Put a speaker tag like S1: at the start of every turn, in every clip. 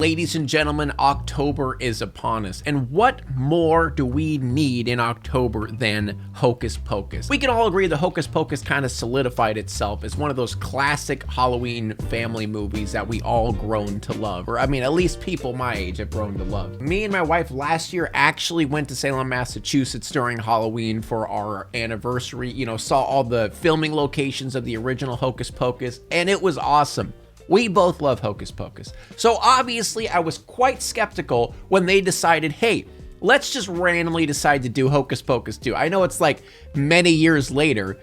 S1: Ladies and gentlemen, October is upon us, and what more do we need in October than Hocus Pocus? We can all agree that Hocus Pocus kind of solidified itself as one of those classic Halloween family movies that we all grown to love, or I mean, at least people my age have grown to love. Me and my wife last year actually went to Salem, Massachusetts during Halloween for our anniversary, saw all the filming locations of the original Hocus Pocus, and it was awesome. We both love Hocus Pocus. So obviously I was quite skeptical when they decided, hey, let's just randomly decide to do Hocus Pocus 2. I know it's like many years later,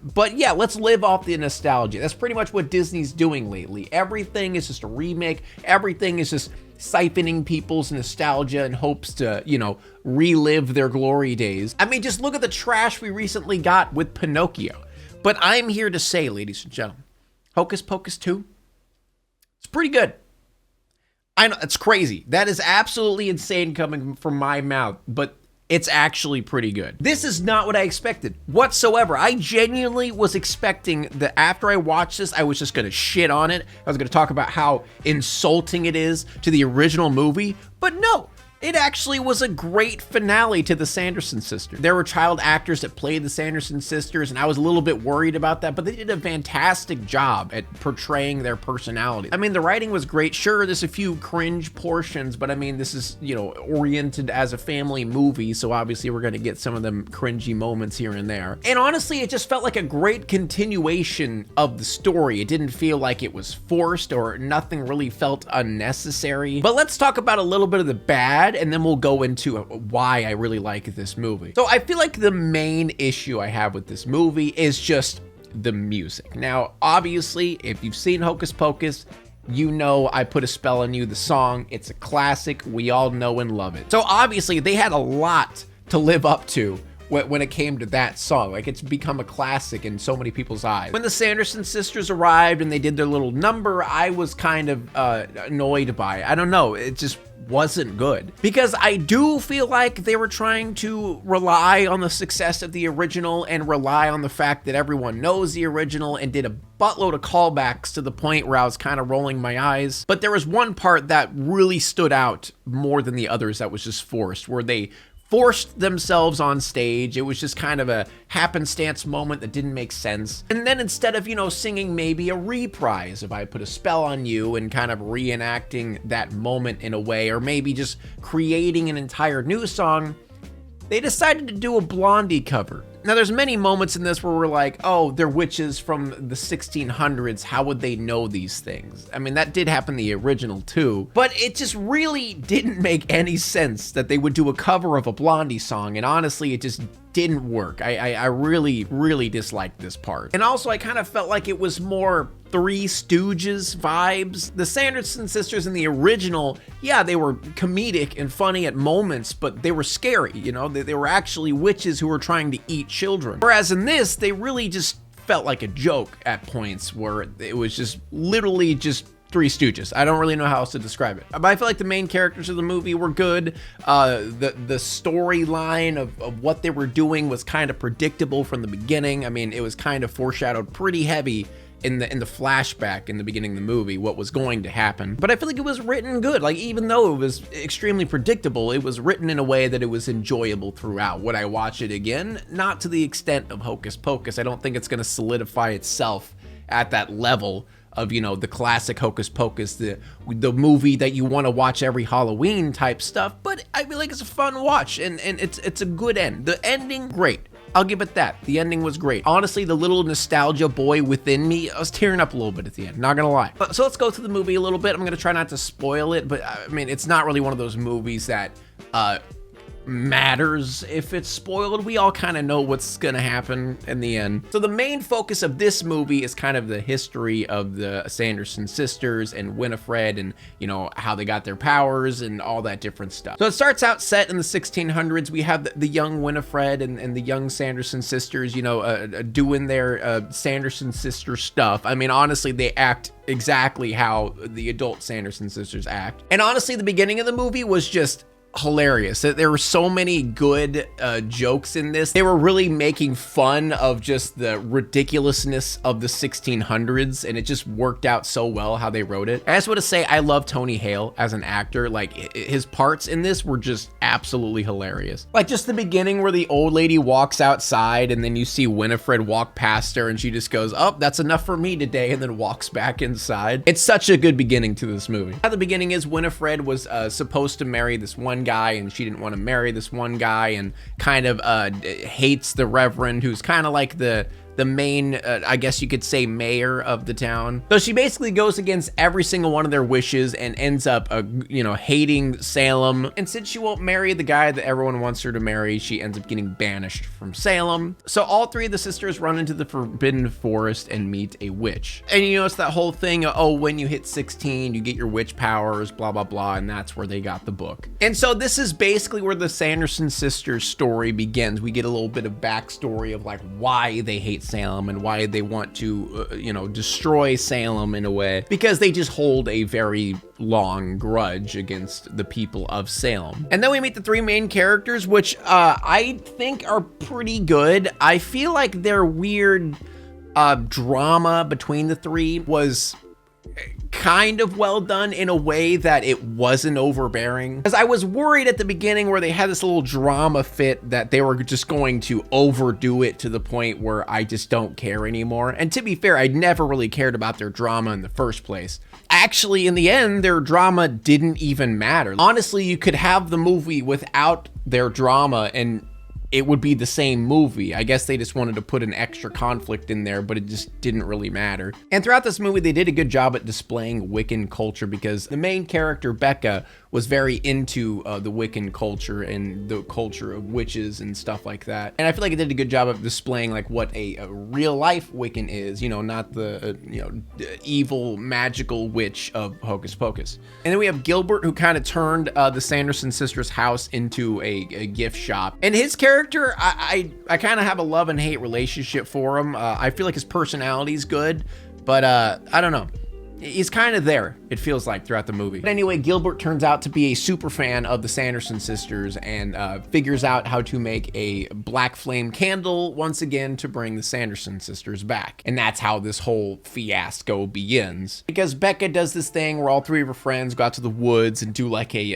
S1: but yeah, let's live off the nostalgia. That's pretty much what Disney's doing lately. Everything is just a remake. Everything is just siphoning people's nostalgia in hopes to, relive their glory days. I mean, just look at the trash we recently got with Pinocchio. But I'm here to say, ladies and gentlemen, Hocus Pocus 2, it's pretty good. I know, it's crazy. That is absolutely insane coming from my mouth, but it's actually pretty good. This is not what I expected whatsoever. I genuinely was expecting that after I watched this, I was just gonna shit on it. I was gonna talk about how insulting it is to the original movie, but no. It actually was a great finale to the Sanderson sisters. There were child actors that played the Sanderson sisters, and I was a little bit worried about that, but they did a fantastic job at portraying their personality. I mean, the writing was great. Sure, there's a few cringe portions, but I mean, this is, oriented as a family movie, so obviously we're gonna get some of them cringy moments here and there. And honestly, it just felt like a great continuation of the story. It didn't feel like it was forced or nothing really felt unnecessary. But let's talk about a little bit of the bad, and then we'll go into why I really like this movie. So I feel like the main issue I have with this movie is just the music. Now, obviously, if you've seen Hocus Pocus, I Put a Spell on You, the song. It's a classic. We all know and love it. So obviously, they had a lot to live up to when it came to that song. Like, it's become a classic in so many people's eyes. When the Sanderson sisters arrived and they did their little number, I was kind of annoyed by it. I don't know, it just wasn't good. Because I do feel like they were trying to rely on the success of the original and rely on the fact that everyone knows the original and did a buttload of callbacks to the point where I was kind of rolling my eyes. But there was one part that really stood out more than the others that was just forced, where they forced themselves on stage. It was just kind of a happenstance moment that didn't make sense. And then instead of, singing maybe a reprise of I Put a Spell on You and kind of reenacting that moment in a way, or maybe just creating an entire new song, they decided to do a Blondie cover. Now, there's many moments in this where we're like, oh, they're witches from the 1600s. How would they know these things? I mean, that did happen in the original too, but it just really didn't make any sense that they would do a cover of a Blondie song. And honestly, it just didn't work. I really, really disliked this part. And also, I kind of felt like it was more Three Stooges vibes. The Sanderson sisters in the original, yeah, they were comedic and funny at moments, but they were scary, they were actually witches who were trying to eat children. Whereas in this, they really just felt like a joke at points where it was just literally just Three Stooges. I don't really know how else to describe it. But I feel like the main characters of the movie were good. The storyline of what they were doing was kind of predictable from the beginning. I mean, it was kind of foreshadowed pretty heavy in the flashback in the beginning of the movie, what was going to happen. But I feel like it was written good. Like, even though it was extremely predictable, it was written in a way that it was enjoyable throughout. Would I watch it again? Not to the extent of Hocus Pocus. I don't think it's going to solidify itself at that level of, the classic Hocus Pocus, the movie that you want to watch every Halloween type stuff. But I feel like it's a fun watch, and it's a good end. The ending, great. I'll give it that. The ending was great. Honestly, the little nostalgia boy within me, I was tearing up a little bit at the end, not gonna lie. So let's go through the movie a little bit. I'm gonna try not to spoil it, but I mean, it's not really one of those movies that matters if it's spoiled. We all kind of know what's gonna happen in the end. So the main focus of this movie is kind of the history of the Sanderson sisters and Winifred, and how they got their powers and all that different stuff. So it starts out set in the 1600s. We have the young Winifred and the young Sanderson sisters, doing their Sanderson sister stuff. I mean, honestly, they act exactly how the adult Sanderson sisters act. And honestly, the beginning of the movie was just hilarious. There were so many good jokes in this. They were really making fun of just the ridiculousness of the 1600s, and it just worked out so well how they wrote it. I just want to say I love Tony Hale as an actor. Like, his parts in this were just absolutely hilarious. Like, just the beginning where the old lady walks outside and then you see Winifred walk past her and she just goes, oh, that's enough for me today, and then walks back inside. It's such a good beginning to this movie. How the beginning is, Winifred was supposed to marry this one guy, and she didn't want to marry this one guy, and kind of hates the Reverend, who's kind of like the main, I guess you could say, mayor of the town. So she basically goes against every single one of their wishes and ends up, you know, hating Salem. And since she won't marry the guy that everyone wants her to marry, she ends up getting banished from Salem. So all three of the sisters run into the Forbidden Forest and meet a witch. And you notice that whole thing, oh, when you hit 16, you get your witch powers, blah, blah, blah, and that's where they got the book. And so this is basically where the Sanderson sisters story begins. We get a little bit of backstory of like why they hate Salem and why they want to, you know, destroy Salem in a way, because they just hold a very long grudge against the people of Salem. And then we meet the three main characters, which I think are pretty good. I feel like their weird drama between the three was kind of well done in a way that it wasn't overbearing. Because I was worried at the beginning where they had this little drama fit that they were just going to overdo it to the point where I just don't care anymore. And to be fair, I never really cared about their drama in the first place. Actually, in the end, their drama didn't even matter. Honestly, you could have the movie without their drama and it would be the same movie. I guess they just wanted to put an extra conflict in there, but it just didn't really matter. And throughout this movie, they did a good job at displaying Wiccan culture, because the main character, Becca, was very into the Wiccan culture and the culture of witches and stuff like that. And I feel like it did a good job of displaying like what a real life Wiccan is, you know, not the, you know, evil magical witch of Hocus Pocus. And then we have Gilbert, who kind of turned the Sanderson sisters' house into a gift shop. And his character, I kind of have a love and hate relationship for him. I feel like his personality is good, but I don't know. He's kind of there, it feels like, throughout the movie. But anyway, Gilbert turns out to be a super fan of the Sanderson sisters and figures out how to make a black flame candle once again to bring the Sanderson sisters back. And that's how this whole fiasco begins. Because Becca does this thing where all three of her friends go out to the woods and do like a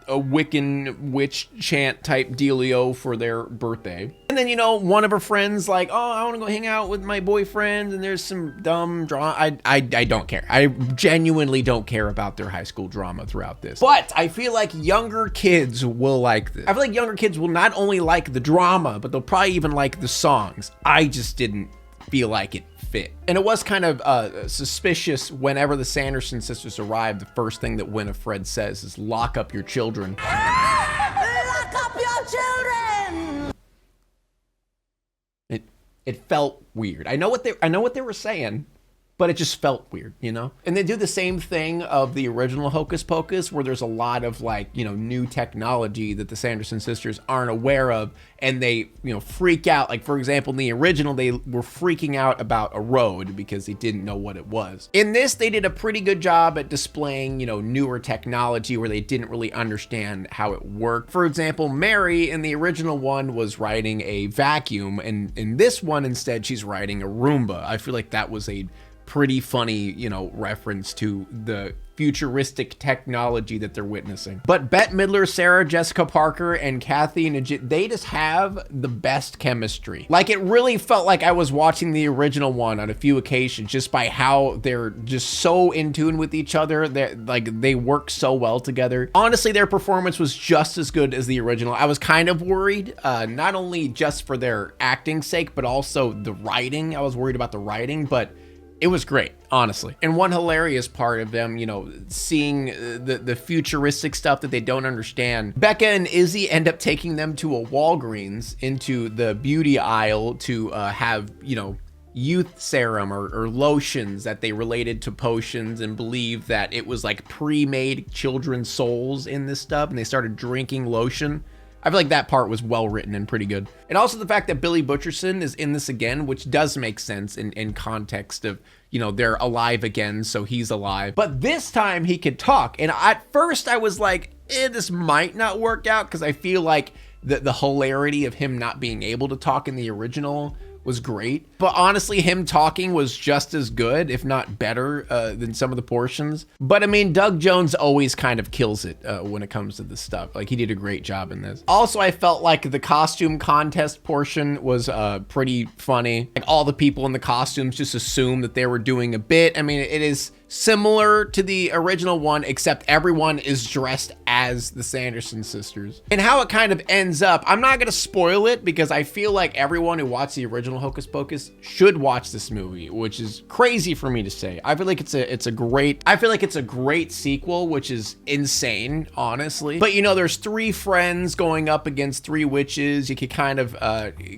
S1: Wiccan witch chant type dealio for their birthday. And then, you know, one of her friends like, oh, I want to go hang out with my boyfriend, and there's some dumb drama. I don't care. I genuinely don't care about their high school drama throughout this. But I feel like younger kids will like this. I feel like younger kids will not only like the drama, but they'll probably even like the songs. I just didn't feel like it fit. And it was kind of suspicious whenever the Sanderson sisters arrived. The first thing that Winifred says is, lock up your children.
S2: Lock up your children!
S1: It felt weird. I know what they were saying, but it just felt weird, you know? And they do the same thing of the original Hocus Pocus, where there's a lot of like, you know, new technology that the Sanderson sisters aren't aware of, and they, you know, freak out. Like, for example, in the original, they were freaking out about a road because they didn't know what it was. In this, they did a pretty good job at displaying, you know, newer technology where they didn't really understand how it worked. For example, Mary in the original one was riding a vacuum, and in this one, instead, she's riding a Roomba. I feel like that was a pretty funny, you know, reference to the futuristic technology that they're witnessing. But Bette Midler, Sarah Jessica Parker, and Kathy Najit, they just have the best chemistry. Like, it really felt like I was watching the original one on a few occasions, just by how they're just so in tune with each other. They work so well together. Honestly, their performance was just as good as the original. I was kind of worried, not only just for their acting sake, but also the writing. I was worried about the writing, but it was great, honestly. And one hilarious part of them, you know, seeing the futuristic stuff that they don't understand. Becca and Izzy end up taking them to a Walgreens into the beauty aisle to have, you know, youth serum or lotions that they related to potions, and believed that it was like pre-made children's souls in this stuff, and they started drinking lotion. I feel like that part was well written and pretty good. And also the fact that Billy Butcherson is in this again, which does make sense in context of, you know, they're alive again, so he's alive. But this time he could talk. And at first I was like, this might not work out, because I feel like the hilarity of him not being able to talk in the original was great. But honestly, him talking was just as good, if not better, than some of the portions. But I mean, Doug Jones always kind of kills it when it comes to this stuff. Like, he did a great job in this. Also, I felt like the costume contest portion was pretty funny. Like, all the people in the costumes just assumed that they were doing a bit. I mean, it is similar to the original one, except everyone is dressed as the Sanderson sisters. And how it kind of ends up, I'm not gonna spoil it, because I feel like everyone who watched the original Hocus Pocus should watch this movie, which is crazy for me to say. I feel like it's a great sequel, which is insane, honestly. But you know, there's 3 friends going up against 3 witches. You could kind of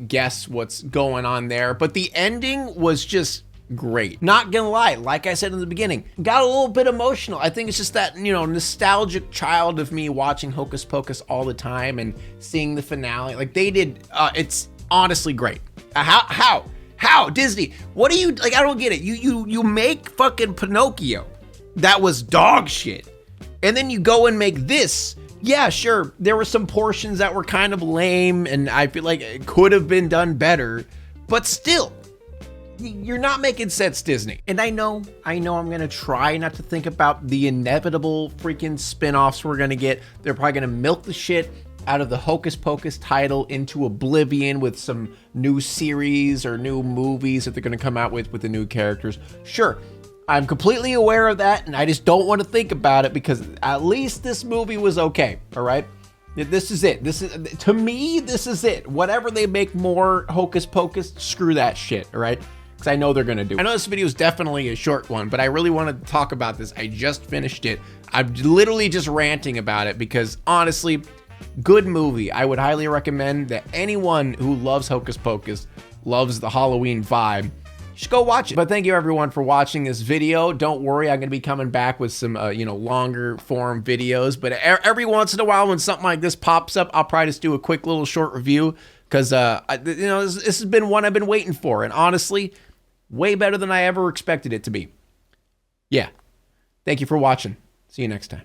S1: guess what's going on there, but the ending was just great. Not gonna lie, like I said in the beginning, got a little bit emotional. I think it's just that, you know, nostalgic child of me watching Hocus Pocus all the time and seeing the finale. Like, they did, it's honestly great. How Disney? What do you, like, I don't get it. You make fucking Pinocchio that was dog shit, and then you go and make this. Yeah, sure, there were some portions that were kind of lame, and I feel like it could have been done better, but still, you're not making sense, Disney. And I know I'm gonna try not to think about the inevitable freaking spin-offs we're gonna get. They're probably gonna milk the shit out of the Hocus Pocus title into oblivion with some new series or new movies that they're gonna come out with the new characters. Sure, I'm completely aware of that, and I just don't want to think about it, because at least this movie was okay, all right? This is it. To me, this is it. Whatever they make more Hocus Pocus, screw that shit, all right? Because I know they're gonna do. I know this video is definitely a short one, but I really wanted to talk about this. I just finished it. I'm literally just ranting about it because, honestly, good movie. I would highly recommend that anyone who loves Hocus Pocus, loves the Halloween vibe, you should go watch it. But thank you everyone for watching this video. Don't worry, I'm gonna be coming back with some you know, longer form videos, but every once in a while when something like this pops up, I'll probably just do a quick little short review, because you know, this has been one I've been waiting for, and honestly, way better than I ever expected it to be. Yeah. Thank you for watching. See you next time.